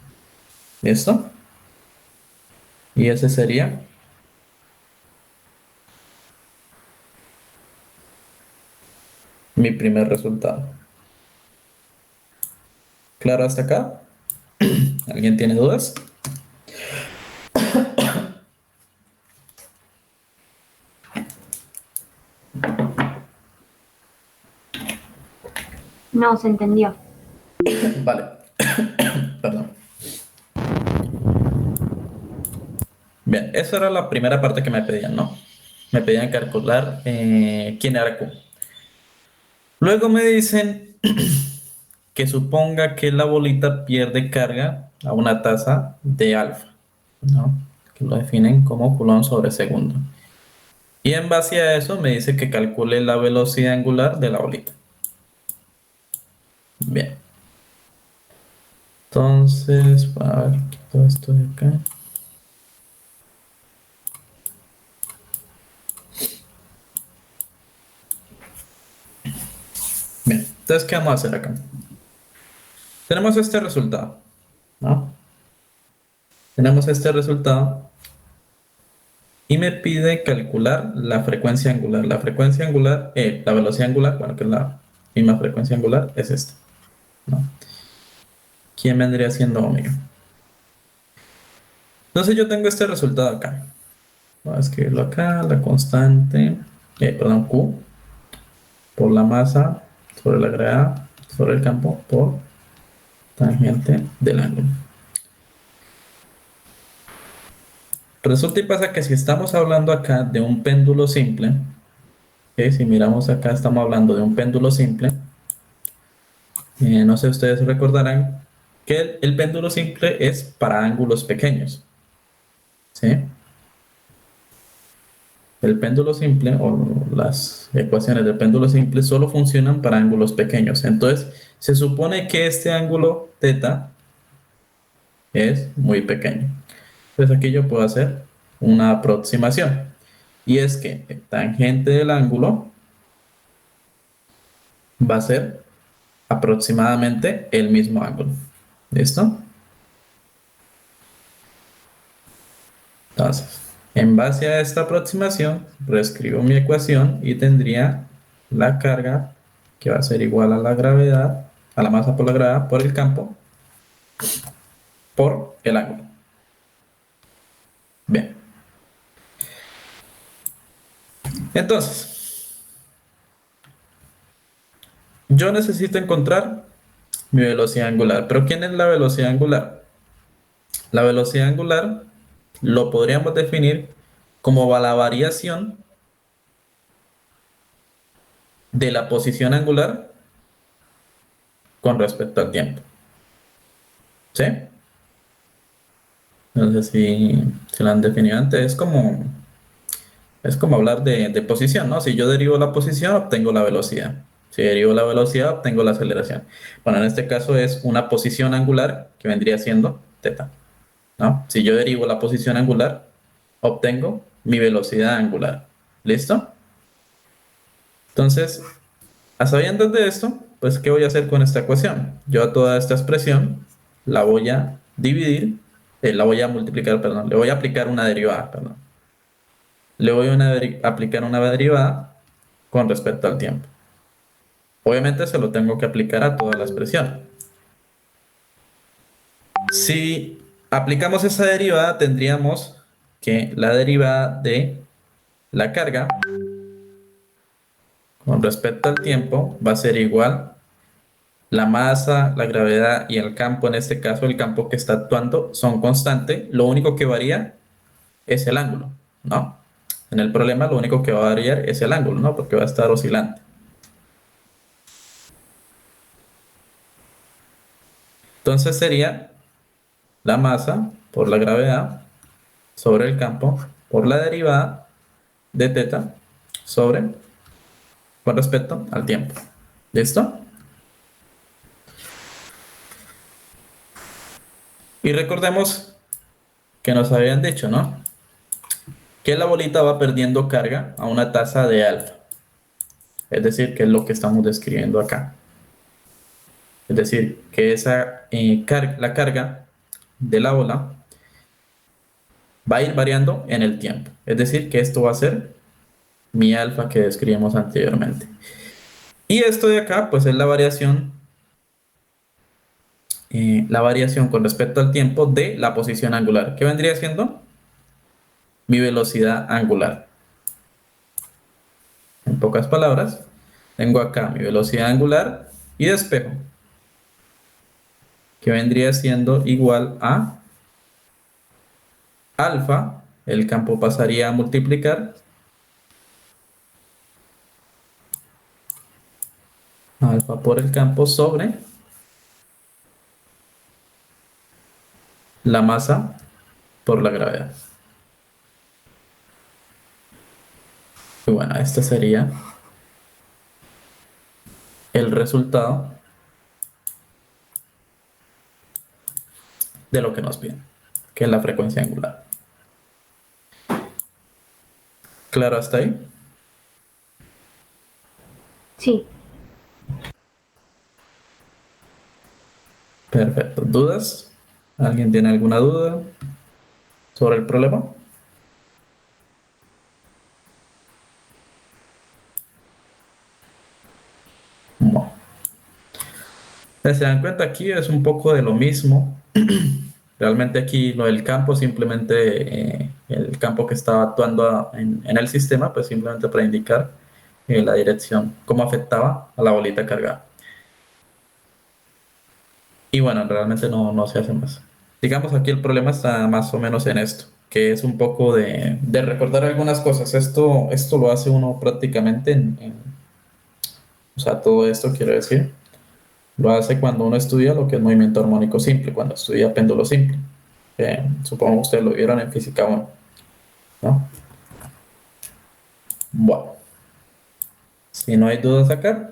¿Listo? Y ese sería mi primer resultado. ¿Claro hasta acá? ¿Alguien tiene dudas? No, se entendió. Vale. Perdón. Bien, esa era la primera parte que me pedían, ¿no? Me pedían calcular quién era Q. Luego me dicen que suponga que la bolita pierde carga a una tasa de alfa, ¿no? Que lo definen como Coulomb sobre segundo. Y en base a eso me dice que calcule la velocidad angular de la bolita. Bien. Entonces, a ver, quito esto de acá. Bien, entonces, ¿qué vamos a hacer acá? Tenemos este resultado, ¿no? Tenemos este resultado y me pide calcular la frecuencia angular. La frecuencia angular, la velocidad angular, bueno, que es la misma frecuencia angular, es esta, ¿no? ¿Quién vendría siendo omega? Entonces yo tengo este resultado acá. Voy a escribirlo acá, la constante, perdón, Q, por la masa sobre la gravedad, sobre el campo, por tangente del ángulo. Resulta y pasa que si estamos hablando acá de un péndulo simple, si miramos acá estamos hablando de un péndulo simple, no sé, ustedes recordarán que el péndulo simple es para ángulos pequeños, ¿sí? El péndulo simple o las ecuaciones del péndulo simple solo funcionan para ángulos pequeños. Entonces, se supone que este ángulo θ es muy pequeño. Entonces aquí yo puedo hacer una aproximación. Y es que el tangente del ángulo va a ser aproximadamente el mismo ángulo. ¿Listo? Entonces, en base a esta aproximación, reescribo mi ecuación y tendría la carga que va a ser igual a la gravedad, a la masa por la gravedad, por el campo, por el ángulo. Bien. Entonces, yo necesito encontrar mi velocidad angular. ¿Pero quién es la velocidad angular? La velocidad angular lo podríamos definir como la variación de la posición angular con respecto al tiempo. ¿Sí? No sé si la han definido antes. Es como hablar de posición, ¿no? Si yo derivo la posición, obtengo la velocidad. Si derivo la velocidad, obtengo la aceleración. Bueno, en este caso es una posición angular que vendría siendo θ, ¿no? Si yo derivo la posición angular, obtengo mi velocidad angular. ¿Listo? Entonces, a sabiendas de esto, pues, ¿qué voy a hacer con esta ecuación? Yo a toda esta expresión la voy a dividir, la voy a multiplicar, perdón, le voy a aplicar una derivada, perdón. Le voy a aplicar una derivada con respecto al tiempo. Obviamente se lo tengo que aplicar a toda la expresión. Si aplicamos esa derivada, tendríamos que la derivada de la carga con respecto al tiempo va a ser igual la masa, la gravedad y el campo, en este caso el campo que está actuando, son constantes. Lo único que varía es el ángulo, ¿no? En el problema lo único que va a variar es el ángulo, ¿no? Porque va a estar oscilante. Entonces sería la masa por la gravedad sobre el campo por la derivada de θ sobre con respecto al tiempo. ¿Listo? Y recordemos que nos habían dicho, ¿no? Que la bolita va perdiendo carga a una tasa de alfa. Es decir, que es lo que estamos describiendo acá. Es decir, que la carga de la bola va a ir variando en el tiempo. Es decir, que esto va a ser mi alfa que describimos anteriormente. Y esto de acá, pues es la variación con respecto al tiempo de la posición angular. ¿Qué vendría siendo? Mi velocidad angular. En pocas palabras, tengo acá mi velocidad angular y despejo, que vendría siendo igual a alfa, el campo pasaría a multiplicar alfa por el campo sobre la masa por la gravedad. Y bueno, este sería el resultado de lo que nos piden, que es la frecuencia angular. ¿Claro hasta ahí? Sí. Perfecto. ¿Dudas? ¿Alguien tiene alguna duda sobre el problema? Bueno, se dan cuenta aquí es un poco de lo mismo. Realmente aquí lo del campo simplemente, el campo que estaba actuando en el sistema, pues simplemente para indicar la dirección, cómo afectaba a la bolita cargada. Y bueno, realmente no se hace más. Digamos aquí el problema está más o menos en esto, que es un poco de recordar algunas cosas. Esto lo hace uno prácticamente o sea, todo esto quiero decir, lo hace cuando uno estudia lo que es movimiento armónico simple, cuando estudia péndulo simple. Supongo que ustedes lo vieron en física 1, ¿no? Bueno, si no hay dudas acá,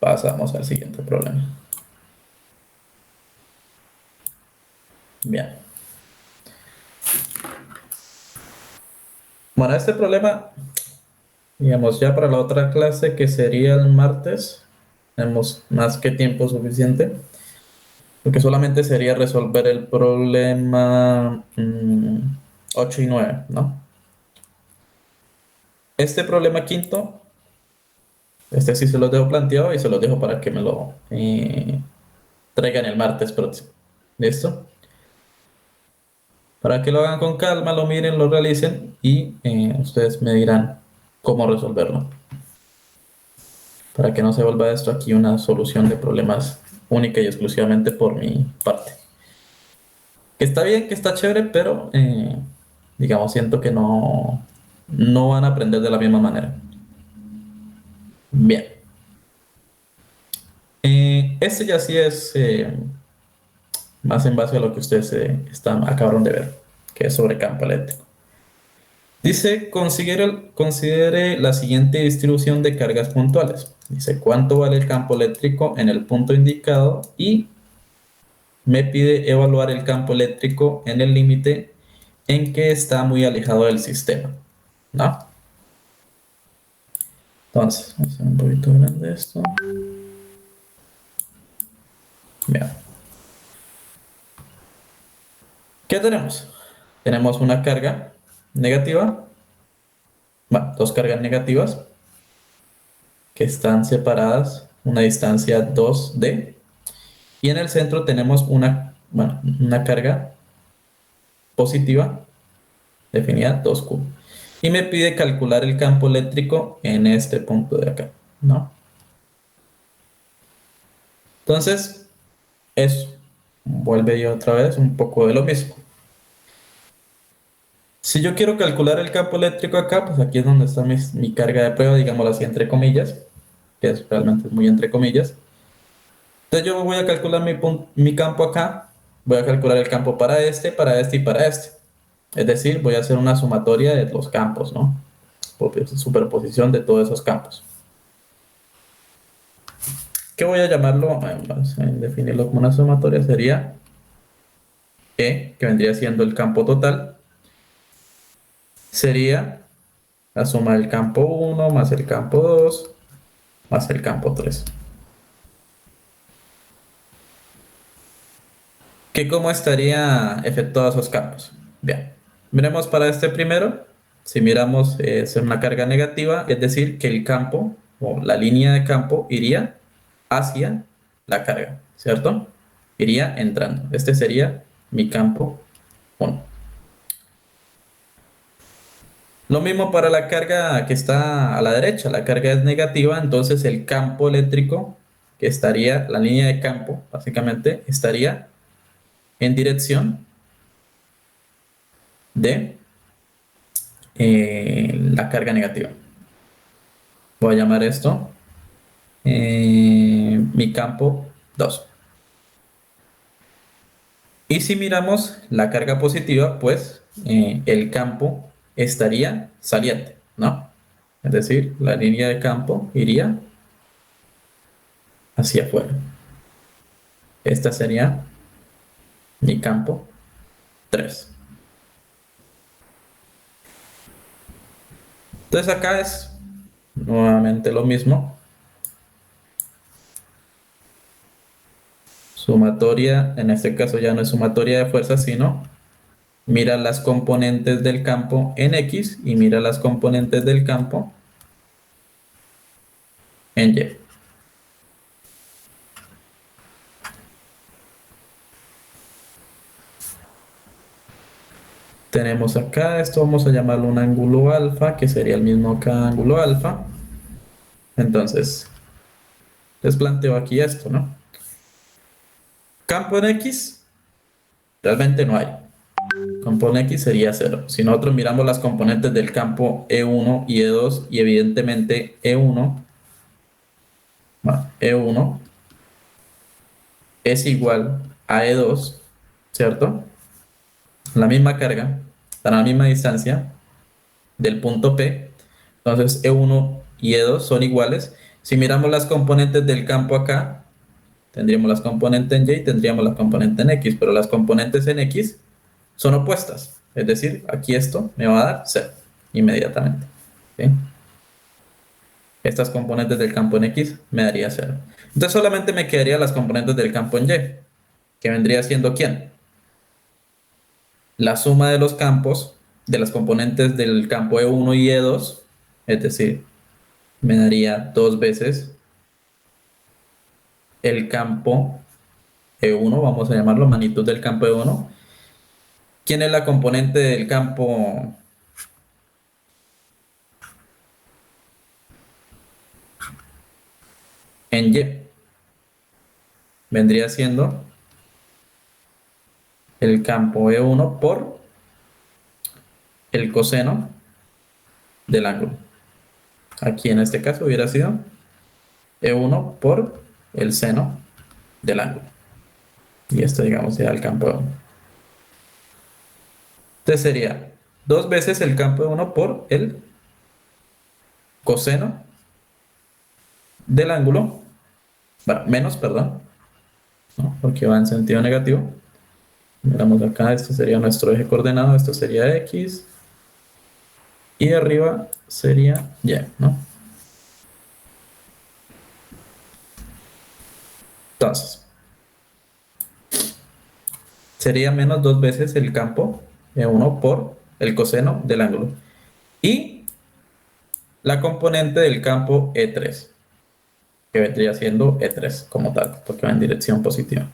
pasamos al siguiente problema. Bien. Bueno, este problema, digamos, ya para la otra clase que sería el martes, tenemos más que tiempo suficiente, porque solamente sería resolver el problema 8 y 9, ¿no? Este problema quinto, este sí se los dejo planteado y se los dejo para que me lo traigan el martes próximo. ¿Listo? Para que lo hagan con calma, lo miren, lo realicen y ustedes me dirán cómo resolverlo. Para que no se vuelva esto aquí una solución de problemas única y exclusivamente por mi parte. Que está bien, que está chévere, pero digamos, siento que no van a aprender de la misma manera. Bien. Este ya sí es más en base a lo que ustedes acabaron de ver, que es sobre campo eléctrico. Dice, considere la siguiente distribución de cargas puntuales. Dice, ¿cuánto vale el campo eléctrico en el punto indicado? Y me pide evaluar el campo eléctrico en el límite en que está muy alejado del sistema, ¿no? Entonces, vamos a hacer un poquito grande esto. Bien. ¿Qué tenemos? Tenemos una carga negativa, bueno, dos cargas negativas que están separadas una distancia 2D y en el centro tenemos una carga positiva definida 2Q y me pide calcular el campo eléctrico en este punto de acá, ¿no? Entonces, eso vuelve yo otra vez un poco de lo mismo. Si yo quiero calcular el campo eléctrico acá, pues aquí es donde está mi carga de prueba, digámoslo así, entre comillas, que realmente es muy entre comillas. Entonces yo voy a calcular mi campo acá, voy a calcular el campo para este y para este. Es decir, voy a hacer una sumatoria de los campos, ¿no? Superposición de todos esos campos. ¿Qué voy a llamarlo? Vamos a definirlo como una sumatoria, sería E, que vendría siendo el campo total. Sería la suma del campo 1 más el campo 2 más el campo 3. ¿Qué cómo estaría efectuados esos campos? Bien, miremos para este primero. Si miramos, es una carga negativa, es decir, que el campo o la línea de campo iría hacia la carga, ¿cierto? Iría entrando. Este sería mi campo 1. Lo mismo para la carga que está a la derecha, la carga es negativa, entonces el campo eléctrico que estaría, la línea de campo, básicamente, estaría en dirección de la carga negativa. Voy a llamar esto mi campo 2. Y si miramos la carga positiva, pues el campo estaría saliente, ¿no? Es decir, la línea de campo iría hacia afuera. Esta sería mi campo 3. Entonces acá es nuevamente lo mismo. Sumatoria, en este caso ya no es sumatoria de fuerzas, sino mira las componentes del campo en X y mira las componentes del campo en Y. Tenemos acá, esto vamos a llamarlo un ángulo alfa, que sería el mismo acá ángulo alfa. Entonces, les planteo aquí esto, ¿no? Campo en X, realmente no hay. Campo en X sería 0. Si nosotros miramos las componentes del campo E1 y E2, y evidentemente E1, bueno, E1 es igual a E2, ¿cierto? La misma carga, están a la misma distancia del punto P. Entonces E1 y E2 son iguales. Si miramos las componentes del campo acá, tendríamos las componentes en Y y tendríamos las componentes en X, pero las componentes en X son opuestas. Es decir, aquí esto me va a dar 0 inmediatamente. ¿Sí? Estas componentes del campo en X me daría 0. Entonces solamente me quedarían las componentes del campo en Y, que vendría siendo ¿quién? La suma de los campos, de las componentes del campo E1 y E2, es decir, me daría 2 veces el campo E1, vamos a llamarlo magnitud del campo E1. ¿Quién es la componente del campo en Y? Vendría siendo el campo E1 por el coseno del ángulo. Aquí en este caso hubiera sido E1 por el seno del ángulo. Y esto, digamos, sería el campo E1. Entonces sería 2 veces el campo E1 por el coseno del ángulo, bueno, menos, perdón, ¿no? Porque va en sentido negativo. Miramos acá, esto sería nuestro eje coordenado, esto sería X, y arriba sería Y, ¿no? Entonces, sería menos 2 veces el campo E1 por el coseno del ángulo. Y la componente del campo E3, que vendría siendo E3 como tal, porque va en dirección positiva.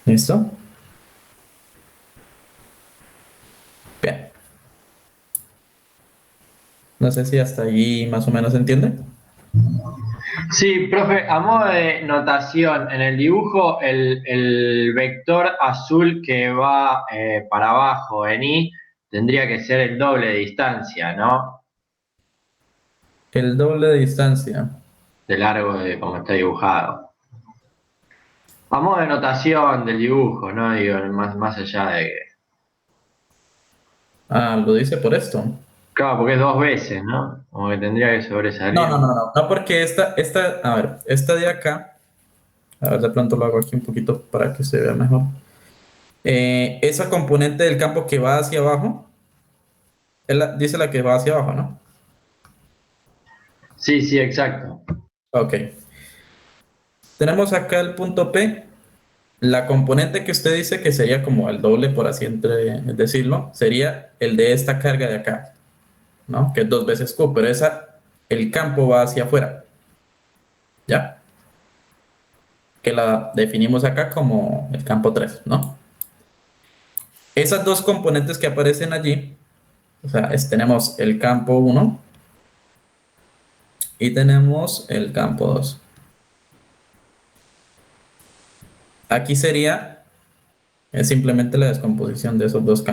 ¿Listo? Bien. No sé si hasta ahí más o menos se entiende. Sí, profe, a modo de notación, en el dibujo el vector azul que va para abajo en Y tendría que ser el doble de distancia, ¿no? El doble de distancia. De largo de como está dibujado. A modo de notación del dibujo, ¿no? Digo, más allá de que... Ah, lo dice por esto. Claro, porque es 2 veces, ¿no? Como que tendría que sobresalir. No, porque a ver, esta de acá, a ver, de pronto lo hago aquí un poquito para que se vea mejor. Esa componente del campo que va hacia abajo, dice la que va hacia abajo, ¿no? Sí, sí, exacto. Ok. Tenemos acá el punto P. La componente que usted dice que sería como el doble, por así decirlo, sería el de esta carga de acá, ¿no? Que es 2 veces Q, pero el campo va hacia afuera, ¿ya? Que la definimos acá como el campo 3, ¿no? Esas dos componentes que aparecen allí, o sea, tenemos el campo 1 y tenemos el campo 2. Aquí sería simplemente la descomposición de esos dos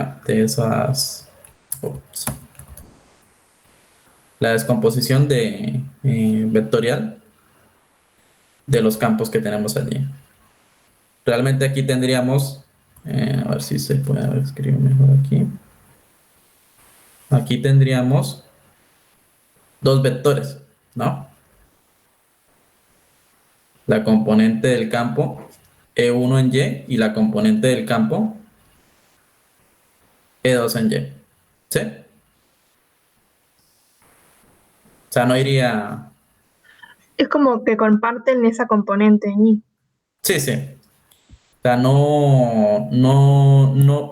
la descomposición vectorial de los campos que tenemos allí. Realmente aquí tendríamos, a ver si se puede escribir mejor aquí. Aquí tendríamos 2 vectores, ¿no? La componente del campo E1 en Y y la componente del campo E2 en Y. ¿Sí? O sea, no iría... Es como que comparten esa componente en Y. Sí, sí. O sea,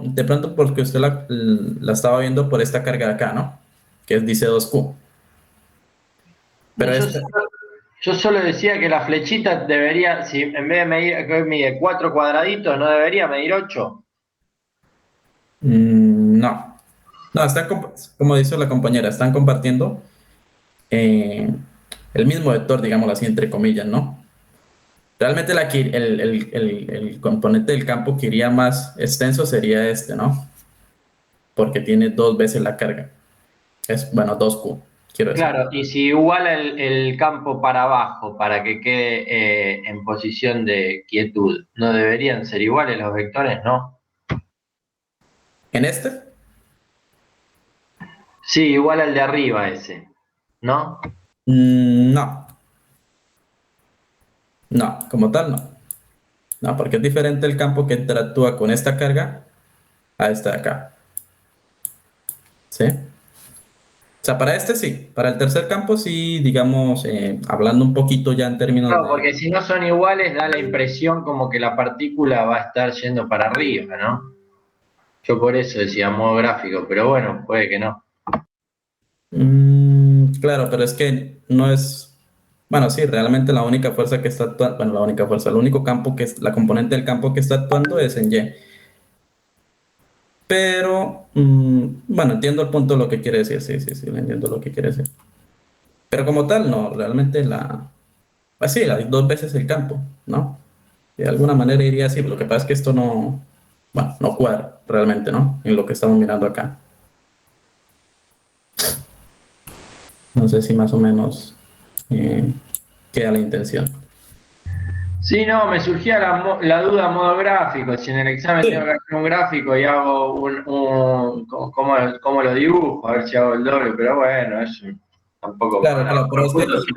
de pronto porque usted la estaba viendo por esta carga de acá, ¿no? Que dice 2Q. Pero Yo esta, Yo solo decía que la flechita debería, si en vez de medir, que mide 4 cuadraditos, no debería medir 8. No. No, como dice la compañera, están compartiendo eh, el mismo vector, digámoslo así, entre comillas, ¿no? Realmente el componente del campo que iría más extenso sería este, ¿no? Porque tiene 2 veces la carga. Bueno, 2Q, quiero decir. Claro, y si iguala el campo para abajo para que quede en posición de quietud, ¿no deberían ser iguales los vectores? No. En este, Sí, igual al de arriba ese, ¿no? no, no, como tal no. No, porque es diferente el campo que interactúa con esta carga a esta de acá. ¿Sí? O sea, para este sí, para el tercer campo sí, digamos, hablando un poquito ya en términos No, de... porque si no son iguales da la impresión como que la partícula va a estar yendo para arriba, ¿no? Yo por eso decía modo gráfico, pero bueno, puede que no. Claro, pero es que no es... Bueno, sí, realmente la única fuerza que está actuando, bueno, la única fuerza, el único campo que es, la componente del campo que está actuando es en Y. Pero, bueno, entiendo el punto de lo que quiere decir, sí, sí, sí, entiendo lo que quiere decir. Pero como tal, no, realmente pues sí, 2 veces el campo, ¿no? De alguna manera iría así, lo que pasa es que esto no, bueno, no cuadra realmente, ¿no? En lo que estamos mirando acá. No sé si más o menos eh, queda la intención. Sí, no, me surgía la duda modo gráfico. Si en el examen tengo que Sí, hacer un gráfico y hago ¿cómo lo dibujo? A ver si hago el doble, pero bueno, eso tampoco claro, para claro, pero es que punto. Si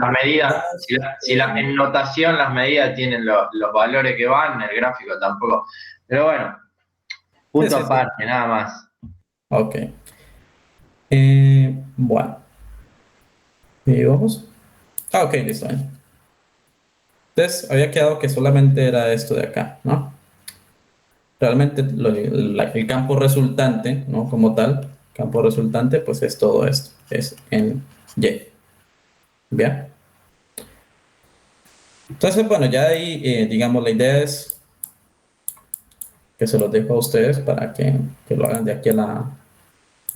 las medidas, en notación las medidas tienen los valores que van, el gráfico tampoco. Pero bueno, sí, punto sí, sí. aparte, nada más. Ok. Bueno, ¿y vamos? Ah, ok, listo. Entonces, había quedado que solamente era esto de acá, ¿no? Realmente el campo resultante, ¿no? Como tal, campo resultante, pues es todo esto, es en Y. ¿Bien? Entonces, bueno, ya ahí, digamos, la idea es que se los dejo a ustedes para que lo hagan de aquí a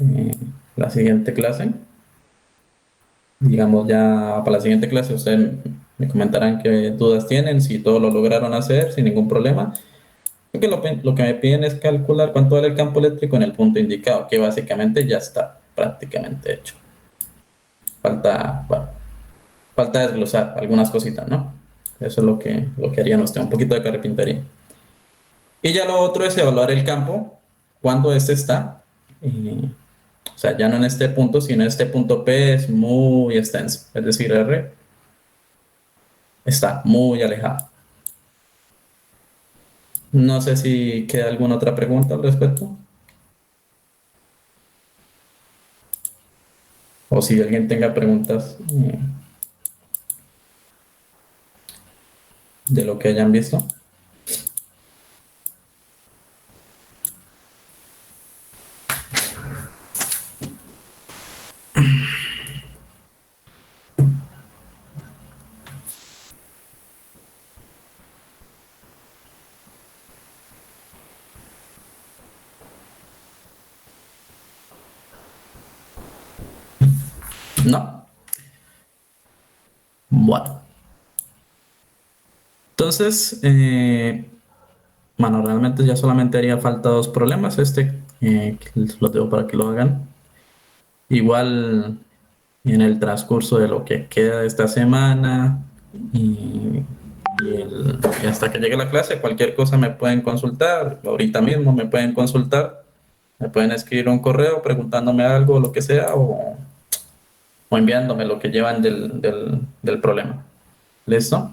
eh, la siguiente clase. Digamos, ya para la siguiente clase ustedes me comentarán qué dudas tienen, si todo lo lograron hacer sin ningún problema. Porque lo que me piden es calcular cuánto vale el campo eléctrico en el punto indicado, que básicamente ya está prácticamente hecho. Falta, bueno, falta desglosar algunas cositas, ¿no? Eso es lo que harían ustedes, un poquito de carpintería. Y ya lo otro es evaluar el campo, cuando este está, o sea, ya no en este punto, sino en este punto P es muy extenso, es decir, R está muy alejado. No sé si queda alguna otra pregunta al respecto, o si alguien tenga preguntas de lo que hayan visto. No. Bueno. Entonces, bueno, realmente ya solamente haría falta 2 problemas. Que los dejo para que lo hagan. Igual en el transcurso de lo que queda de esta semana y, y hasta que llegue la clase, cualquier cosa me pueden consultar. Ahorita mismo me pueden consultar. Me pueden escribir un correo preguntándome algo, lo que sea, o enviándome lo que llevan del problema. ¿Listo?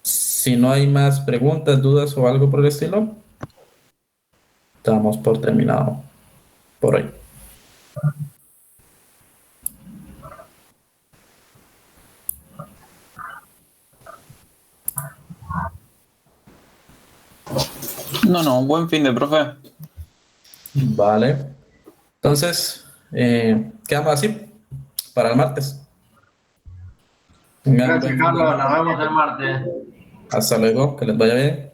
Si no hay más preguntas, dudas o algo por el estilo, damos por terminado por hoy. No, no, un buen fin de profe. Vale. Entonces, quedamos así para el martes. Tengan Gracias, buen fin de Carlos. Nos semana. vemos el martes. Hasta luego, que les vaya bien.